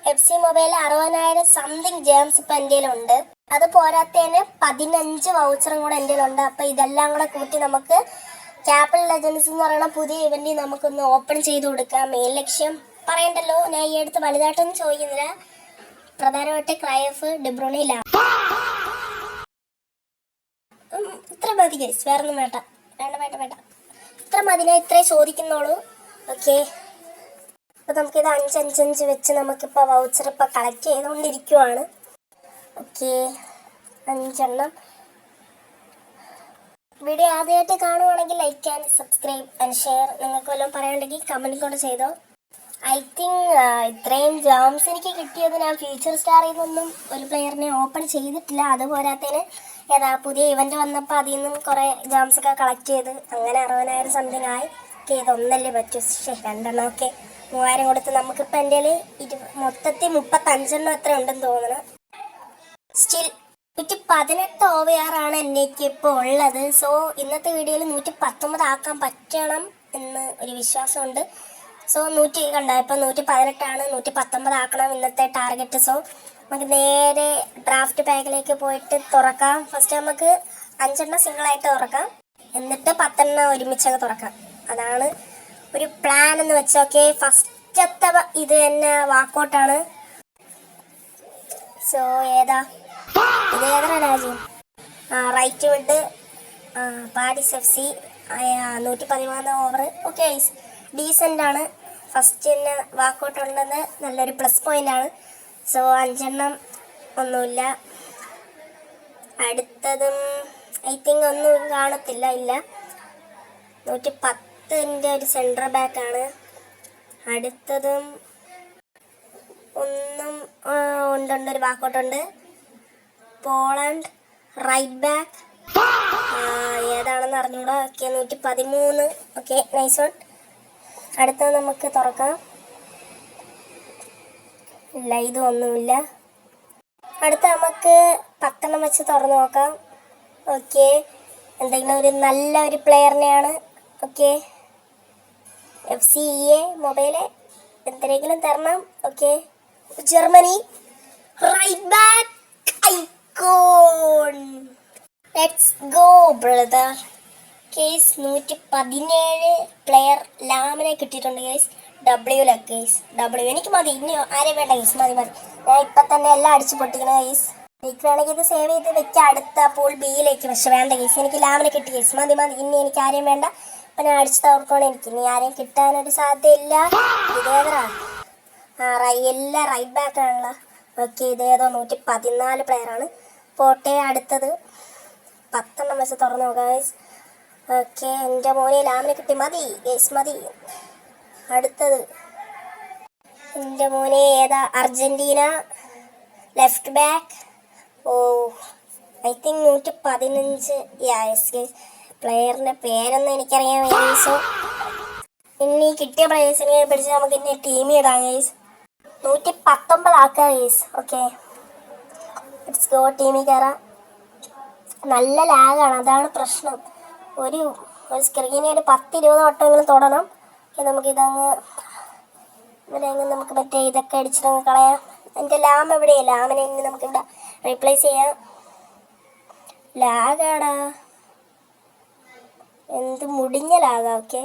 F C mobile 60,000 something gems ഇപ്പം എൻ്റെ കയ്യിലുണ്ട്. അത് പോരാത്തതിന് 15 വൗച്ചറും കൂടെ എൻ്റെ കയ്യിലുണ്ട്. അപ്പോൾ ഇതെല്ലാം കൂടെ കൂട്ടി നമുക്ക് ക്യാപിറ്റൽ ലെജൻഡ്സ് എന്ന് പറയുന്ന പുതിയ ഇവന്റ് നമുക്കൊന്ന് ഓപ്പൺ ചെയ്ത് കൊടുക്കാം. മെയിൻ ലക്ഷ്യം പറയണ്ടല്ലോ, ഞാൻ ഈ അടുത്ത് വലുതായിട്ടൊന്നും ചോദിക്കുന്നില്ല. പ്രധാനമായിട്ട് ക്രൈഫ്, ഡിബ്രൂണി, ഇത്ര മതി ഗൈസ്, വേറൊന്നും വേണ്ട. ഇത്ര മതി, ഞാൻ ഇത്രേ ചോദിക്കുന്നുള്ളൂ. ഓക്കെ, അപ്പോൾ നമുക്കിത് 5 വെച്ച് നമുക്കിപ്പോൾ വൗച്ചർ ഇപ്പോൾ കളക്ട് ചെയ്തുകൊണ്ടിരിക്കുവാണ്. ഓക്കെ, 5 വീഡിയോ ആദ്യമായിട്ട് കാണുവാണെങ്കിൽ like and subscribe and share. നിങ്ങൾക്ക് വല്ലതും പറയാനുണ്ടെങ്കിൽ കമൻറ്റ് കൊണ്ട് ചെയ്തോ. ഐ തിങ്ക് ഇത്രയും ജാംസ് എനിക്ക് കിട്ടിയത് ഞാൻ ഫ്യൂച്ചർ സ്റ്റാറിൽ നിന്നൊന്നും ഒരു പ്ലെയറിനെ ഓപ്പൺ ചെയ്തിട്ടില്ല. അതുപോരാത്തതിന് പുതിയ ഇവന്റ് വന്നപ്പോൾ അതിൽ നിന്നും കുറേ ജാംസ് ഒക്കെ കളക്ട് ചെയ്ത് അങ്ങനെ 60,000 സംതിങ് ആയി. ഓക്കെ, ഇതൊന്നല്ലേ പറ്റൂ, 2 ഓക്കെ 3000 കൊടുത്ത് നമുക്കിപ്പോൾ എൻ്റെ മൊത്തത്തിൽ 35 എത്ര ഉണ്ടെന്ന് തോന്നുന്നു. സ്റ്റിൽ 118 OVR ആണ് എന്നേക്ക് ഇപ്പോൾ ഉള്ളത്. സോ ഇന്നത്തെ വീഡിയോയിൽ 119 ആക്കാൻ പറ്റണം എന്ന് ഒരു വിശ്വാസമുണ്ട്. സോ 100 കണ്ട, ഇപ്പം 118 ആണ്, 119 ആക്കണം ഇന്നത്തെ ടാർഗറ്റ്. സോ നമുക്ക് നേരെ ഡ്രാഫ്റ്റ് പാക്കിലേക്ക് പോയിട്ട് തുറക്കാം. ഫസ്റ്റ് നമുക്ക് 5 സിംഗിളായിട്ട് തുറക്കാം, എന്നിട്ട് 10 ഒരുമിച്ചങ്ങ് തുറക്കാം. അതാണ് ഒരു പ്ലാൻ എന്ന് വെച്ചാൽ. ഓക്കെ, ഫസ്റ്റത്തെ ഇത് തന്നെ വാക്കൗട്ടാണ്. സോ ഇത് ഏതാ രാജ്യം? Right wide Paris FC 113 over. Okay, decent ആണ്. ഫസ്റ്റ് തന്നെ വാക്കൗട്ട് ഉണ്ടെന്ന് നല്ലൊരു പ്ലസ് പോയിന്റ് ആണ്. സോ 5 ഒന്നുമില്ല. അടുത്തതും ഐ തിങ്ക് ഒന്നും കാണത്തില്ല, ഇല്ല. 110 ഒരു സെൻട്രൽ ബാക്കാണ്. അടുത്തതും ഒന്നും ഒരു വാക്കൗട്ടുണ്ട്. പോളണ്ട് റൈറ്റ് ബാക്ക്, ഏതാണെന്ന് അറിഞ്ഞൂടാ. ഓക്കെ, 113. Okay, nice one. അടുത്തത് നമുക്ക് തുറക്കാം. ഇല്ല, ഇതും ഒന്നുമില്ല. അടുത്ത നമുക്ക് 10 വെച്ച് തുറന്ന് നോക്കാം. ഓക്കെ, എന്തെങ്കിലും ഒരു നല്ല ഒരു പ്ലെയറിനെയാണ്. ഓക്കെ, FCEA മൊബൈല് എന്തെങ്കിലും തരണം. Okay, Germany right back icon. Let's go brother. Case 117 player Lamine കിട്ടിയിട്ടുണ്ട് കേസ്. W എനിക്ക് മതി, ഇനി ആരെയും വേണ്ട കേസ്, മതി. ഞാൻ ഇപ്പം തന്നെ എല്ലാം അടിച്ചു പൊട്ടിക്കണം കേസ്. എനിക്ക് വേണമെങ്കിൽ ഇത് സേവ് ചെയ്ത് വെക്കാം അടുത്ത പൂൾ ബിയിലേക്ക്. പക്ഷെ വേണ്ട കേസ്, എനിക്ക് ലാമിനെ കിട്ടി കേസ്, മതി. ഇനി എനിക്ക് ആരെയും വേണ്ട. അപ്പം ഞാൻ അടിച്ചു തവർക്കണം. എനിക്ക് ഇനി ആരെയും കിട്ടാനൊരു സാധ്യതയില്ല. ഇതേതാ? എല്ലാം റൈറ്റ് ബാക്ക് ആണല്ലോ. ഓക്കെ, ഇതേതോ 114 പ്ലെയറാണ്. പോട്ടെ, അടുത്തത് 10 വെച്ച് തുറന്നു നോക്കാം ഗൈസ്. ഓക്കെ, എൻ്റെ മോനെ ലാമിനെ കിട്ടി, മതി ഗൈസ്, മതി. അടുത്തത് എൻ്റെ മോനെ ഏതാ? Argentina left back. Oh, I think 115. Yes guys, പ്ലെയറിൻ്റെ പേരൊന്നും എനിക്കറിയാൻ വയ്യ. സോ ഇനി കിട്ടിയ പ്ലേയേഴ്സിനെ പിടിച്ച് നമുക്ക് ഇനി ടീം ഇടാം ഗൈസ്. 119 ആക്കാം ഗൈസ്. Okay, let's go. ടീമിൽ കയറാം. നല്ല ലാഗാണ്, അതാണ് പ്രശ്നം. ഒരു സ്ക്രീനിൽ ഒരു 10-20 വട്ടമെങ്കിലും തൊടണം. നമുക്കിതങ്ങ് നമുക്ക് മറ്റേ ഇതൊക്കെ അടിച്ചിട്ടങ്ങ് കളയാം. എൻ്റെ ലാം എവിടെയാണ്? ലാമിനെ ഇനി നമുക്കിവിടെ റീപ്ലേസ് ചെയ്യാം. ലാഗാടാ, എന്ത് മുടിഞ്ഞ ലാഗാ. ഓക്കെ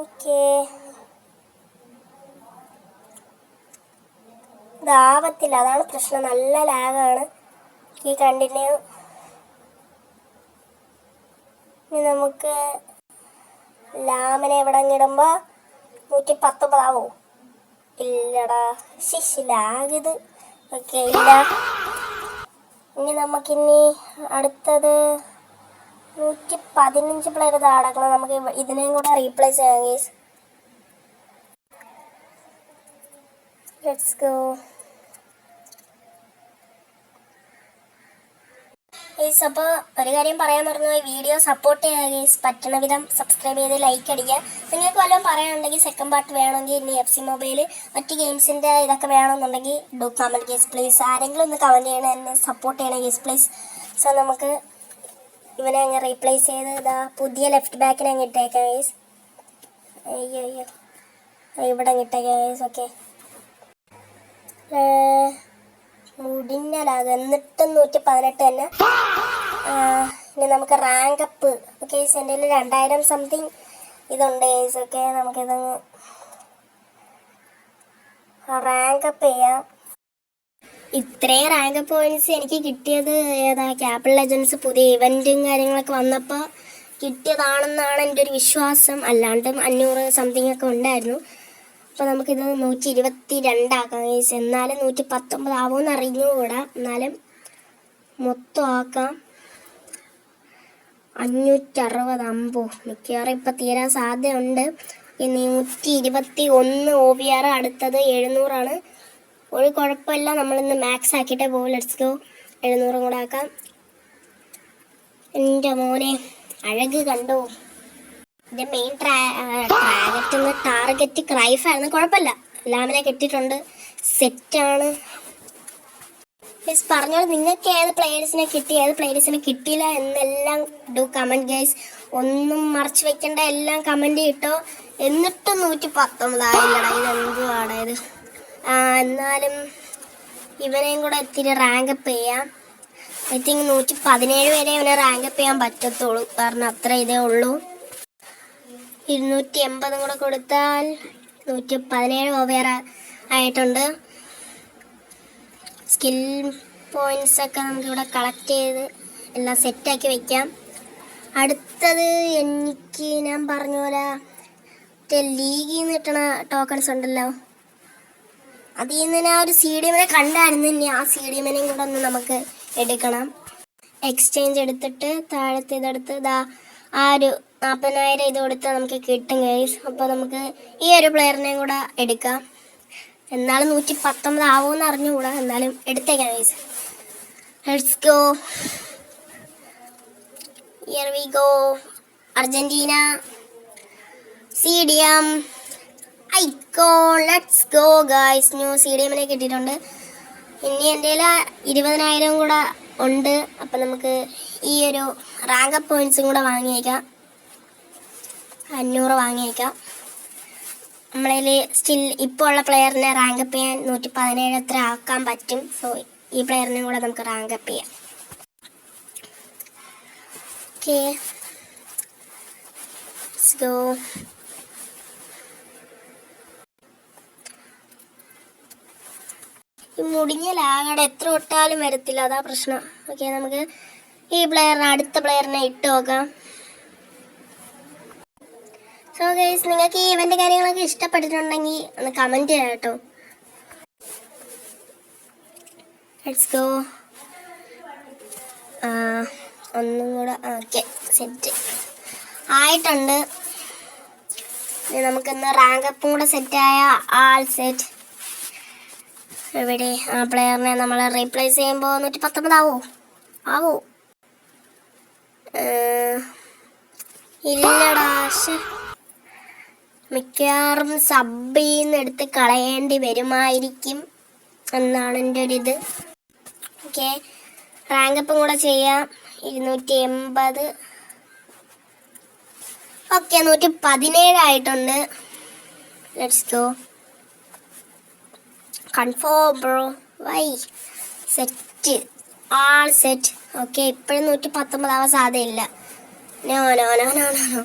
ഓക്കെ, ഇതാവത്തില്ല, അതാണ് പ്രശ്നം. നല്ല ലാഗാണ്. ഈ കണ്ടിന്യൂ. ഇനി നമുക്ക് ലാമിനെ എവിടെ ഇടുമ്പോൾ 119 ആവോ? ഇല്ലടാ, ലാഗിത്. ഓക്കെ, ഇല്ല. ഇനി നമുക്കിനി അടുത്തത് 115 പ്ലെയർ താടക്കണം. നമുക്ക് ഇതിനെയും കൂടെ റീപ്ലേസ് ചെയ്യാം ഗൈസ്. Let's go. ഗൈസ്, അപ്പോൾ ഒരു കാര്യം പറയാൻ പറഞ്ഞു, വീഡിയോ സപ്പോർട്ട് ചെയ്യുക ഗൈസ്. പറ്റണ വിധം സബ്സ്ക്രൈബ് ചെയ്ത് ലൈക്ക് അടിക്കുക. നിങ്ങൾക്ക് വല്ലതും പറയാനുണ്ടെങ്കിൽ സെക്കൻഡ് പാർട്ട് വേണമെങ്കിൽ ഇനി FC മൊബൈൽ മറ്റ് ഗെയിംസിൻ്റെ ഇതൊക്കെ വേണമെന്നുണ്ടെങ്കിൽ ഡു കമൻറ്റ് ഗൈസ് പ്ലീസ്. ആരെങ്കിലും ഒന്ന് കമൻറ്റ് ചെയ്യണം, എന്നെ സപ്പോർട്ട് ചെയ്യണം ഗൈസ് പ്ലീസ്. സോ നമുക്ക് ഇവനെ അങ്ങ് റീപ്ലേസ് ചെയ്ത് ഇതാ പുതിയ ലെഫ്റ്റ് ബാക്കിനെ അങ്ങ് ഇട്ടേക്കാം ഗൈസ്. അയ്യോ ഇവിടെ കിട്ടെ ഗൈസ്. ഓക്കെ, മുടിഞ്ഞലാകും. എന്നിട്ടും 118 തന്നെ. ഇനി നമുക്ക് റാങ്ക് അപ്പ്. ഓക്കെ, എൻ്റെ കയ്യിൽ 2000 സംതിങ് ഇതുണ്ട് ഗൈസ്. ഓക്കെ, നമുക്കിതങ്ങ് റാങ്ക് അപ്പ് ചെയ്യാം. ഇത്രയും റാങ്ക് പോയിന്റ്സ് എനിക്ക് കിട്ടിയത് ഏതാ, ക്യാപിറ്റൽ ലെജൻസ് പുതിയ ഇവൻറ്റും കാര്യങ്ങളൊക്കെ വന്നപ്പോൾ കിട്ടിയതാണെന്നാണ് എൻ്റെ ഒരു വിശ്വാസം. അല്ലാണ്ട് 500 സംതിങ് ഒക്കെ ഉണ്ടായിരുന്നു. അപ്പോൾ നമുക്കിത് 122 ആക്കാം ഗൈസ്. എന്നാലും 119 ആവുമെന്ന് അറിഞ്ഞുകൂടാ. എന്നാലും മൊത്തം ആക്കാം. 560 അമ്പോ, മിക്കവാറും ഇപ്പം തീരാൻ സാധ്യതയുണ്ട്. 121 OBR, അടുത്തത് 700 ഒരു കുഴപ്പമില്ല. നമ്മളിന്ന് മാക്സ് ആക്കിയിട്ടേ പോകും. Let's go. 700 കൂടെ ആക്കാം. എൻ്റെ മോനെ അഴക് കണ്ടോ. എൻ്റെ മെയിൻ ടാർഗറ്റ് ക്രൈഫായിരുന്നു. കുഴപ്പമില്ല, ലാമിനെ കെട്ടിയിട്ടുണ്ട്. സെറ്റാണ്. പറഞ്ഞോളൂ, നിങ്ങൾക്ക് ഏത് പ്ലേയേഴ്സിനെ കിട്ടി, ഏത് പ്ലേയേഴ്സിനെ കിട്ടിയില്ല എന്നെല്ലാം ഡു കമൻറ്റ് ഗൈസ്. ഒന്നും മറച്ചു വെക്കേണ്ട, എല്ലാം കമൻറ്റ് കിട്ടോ. എന്നിട്ടും 119 ആയില്ലടാ. ഇതെന്തുവാടാ ഇത്. എന്നാലും ഇവനെയും കൂടെ ഇത്തിരി റാങ്ക് അപ്പ് ചെയ്യാം. ഐ തിങ്ക് 117 വരെ ഇവനെ റാങ്ക് അപ്പ് ചെയ്യാൻ പറ്റത്തുള്ളൂ. കാരണം അത്ര ഇതേ ഉള്ളൂ. 280 കൂടെ കൊടുത്താൽ 117 OBR ആയിട്ടുണ്ട്. സ്കിൽ പോയിൻറ്റ്സ് ഒക്കെ നമുക്കിവിടെ കളക്ട് ചെയ്ത് എല്ലാം സെറ്റാക്കി വയ്ക്കാം. അടുത്തത് എനിക്ക് ഞാൻ പറഞ്ഞ പോലെ ലീഗിൽ നിന്ന് കിട്ടണ ടോക്കൺസ് ഉണ്ടല്ലോ, അതിൽ നിന്ന് ഞാൻ ഒരു CDMനെ കണ്ടായിരുന്നു. ഇനി ആ CDMനെയും കൂടെ ഒന്ന് നമുക്ക് എടുക്കണം. എക്സ്ചേഞ്ച് എടുത്തിട്ട് താഴത്തെ ഇതെടുത്ത് ആ ഒരു 40,000 ഇത് കൊടുത്താൽ നമുക്ക് കിട്ടും ഗൈസ്. അപ്പോൾ നമുക്ക് ഈ ഒരു പ്ലെയറിനെയും കൂടെ എടുക്കാം. എന്നാലും 119 ആവുമെന്ന് അറിഞ്ഞുകൂടാ. എന്നാലും എടുത്തേക്കാം guys. Let's go. Here we go. Argentina CDM icon. Let's go guys. New CDMനെ കിട്ടിയിട്ടുണ്ട്. ഇനി എൻ്റെ കയ്യിൽ 20,000 കൂടെ ഉണ്ട്. അപ്പം നമുക്ക് ഈ ഒരു റാങ്ക് അപ്പ് പോയിൻറ്റ്സും കൂടെ വാങ്ങിയേക്കാം. 500 വാങ്ങിയേക്കാം. നമ്മളതിൽ സ്റ്റിൽ ഇപ്പോൾ ഉള്ള പ്ലെയറിനെ റാങ്ക് അപ്പ് ചെയ്യാൻ 117 എത്ര ആക്കാൻ പറ്റും. സോ ഈ പ്ലെയറിനെ കൂടെ നമുക്ക് റാങ്ക് അപ്പ് ചെയ്യാം. Okay, let's go. ഈ മുടിഞ്ഞ ലാഗടെ എത്ര ഇട്ടാലും വരത്തില്ല, അതാ പ്രശ്നം. ഓക്കെ, നമുക്ക് ഈ പ്ലെയറിനെ അടുത്ത പ്ലെയറിനെ ഇട്ട് നോക്കാം. സോ ഗൈസ്, നിങ്ങൾക്ക് ഈ ഇവൻ്റ് കാര്യങ്ങളൊക്കെ ഇഷ്ടപ്പെട്ടിട്ടുണ്ടെങ്കിൽ ഒന്ന് കമൻറ്റ് ചെയ്യാം കേട്ടോ. Let's go. ഒന്നും കൂടെ. ഓക്കെ, സെറ്റ് ആയിട്ടുണ്ട്. ഇനി നമുക്കിന്ന് റാങ്ക് അപ്പും കൂടെ സെറ്റായ ആൾ സെറ്റ്. ഇവിടെ ആ പ്ലെയറിനെ നമ്മൾ റീപ്ലേസ് ചെയ്യുമ്പോൾ 119 ആവോ? ഇല്ലടാ. മിക്കവാറും സബിൽ നിന്ന് എടുത്ത് കളയേണ്ടി വരുമായിരിക്കും എന്നാണ് എൻ്റെ ഒരിത്. ഓക്കെ, റാങ്ക് അപ്പും കൂടെ ചെയ്യാം. 280. ഓക്കെ, 117 ആയിട്ടുണ്ട്. Let's go. Confirm bro. Why set, all set. Okay, ഇപ്പോഴും 119 ആവാൻ സാധ്യതയില്ല. No no no no no no.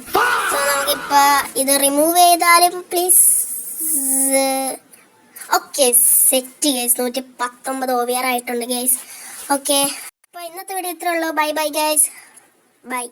So നമുക്കിപ്പോൾ ഇത് റിമൂവ് ചെയ്താലും please. Okay, set guys. 119 OBR ആയിട്ടുണ്ട് ഗൈസ്. ഓക്കെ, അപ്പോൾ ഇന്നത്തെ വീഡിയോ ഇത്രേ ഉള്ളൂ. Bye bye guys. ബൈ.